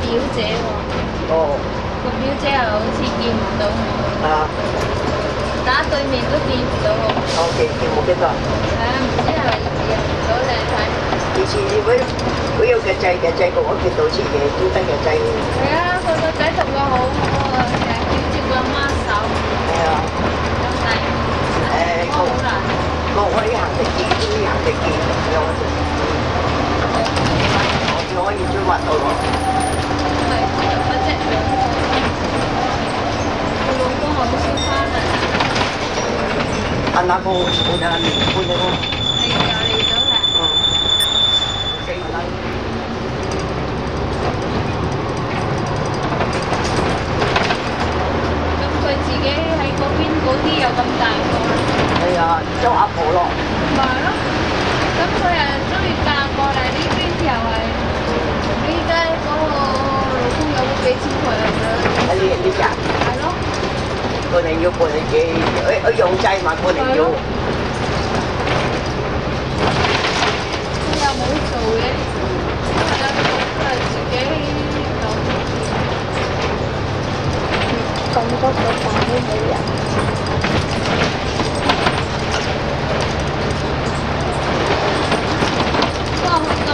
表姐喎，哦，個表姐又好似見唔到我，啊，打對面都見唔到我。見冇得㗎。唔知係咪入唔到靚睇？以前佢有嘅掣個，我見到似嘢都得嘅掣。係啊，佢個仔同佢好好啊，成日叫住個阿媽手。係啊。咁但係好難。我可以行直見，都要行直見咁樣。我可以追滑到喎。係，嗰隻兩個。佢老公好少翻嚟。阿公搬咗嚟咯。係又嚟咗啦。死仔。咁佢自己喺嗰邊嗰啲有咁大個。係啊，做阿婆咯。咪係咯，咁佢又中意嫁過嚟呢邊，又係依家嗰個老公有冇俾錢佢啊？呢隻。係咯。過嚟要過嚟嘅，佢用劑嘛過嚟要。佢又冇做嘅，係啊，都係自己有。咁多個飯都冇人。咁多年都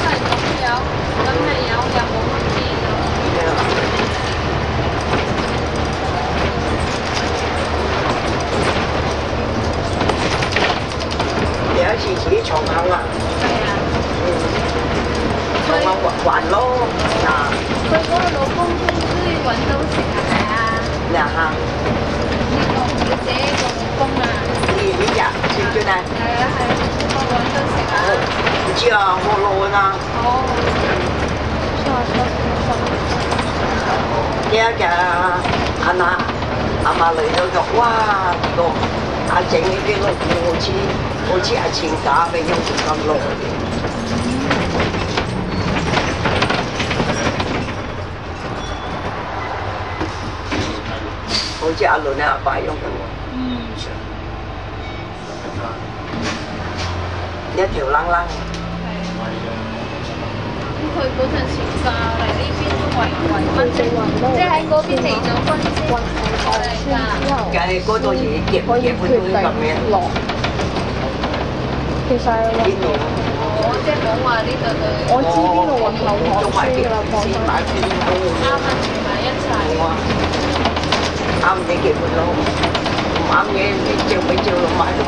係咁樣，咁係有又冇乜變咯。有一次自己重口啊。係啊。重口還咯，嗱。佢嗰個老公都要揾到食係咪啊？咩啊？呢個表姐個老公啊。呢隻算唔算啊？係啊係啊，我揾到食啊。唔知啊，我攞啦。哦。呢一隻阿嫲嚟到就哇，呢個阿整呢啲咯，好似阿錢假嘅樣咁耐嘅。好似阿倫阿爸樣嘅喎。一條冷冷。佢嗰陣時嫁嚟呢邊都為婚，即係喺嗰邊離咗婚先過嚟㗎。梗係嗰度嘢結婚都咁樣。其實邊度？我即係講話呢度對。我知呢度運頭塘書啦，放心。啱啊，住埋一齊。啱你結婚咯，唔啱嘅你照俾照落埋都冇。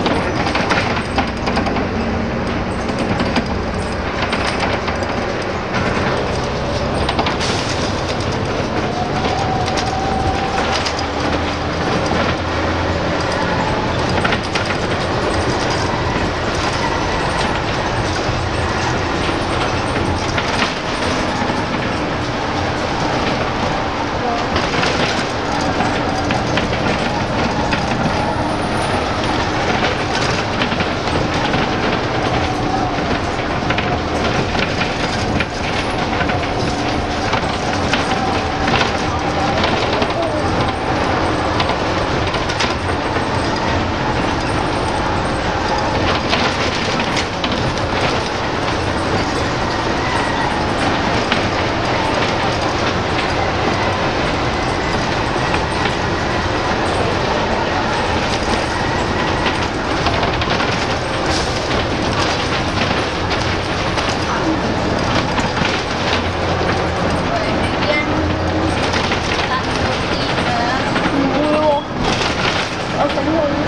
我整佢。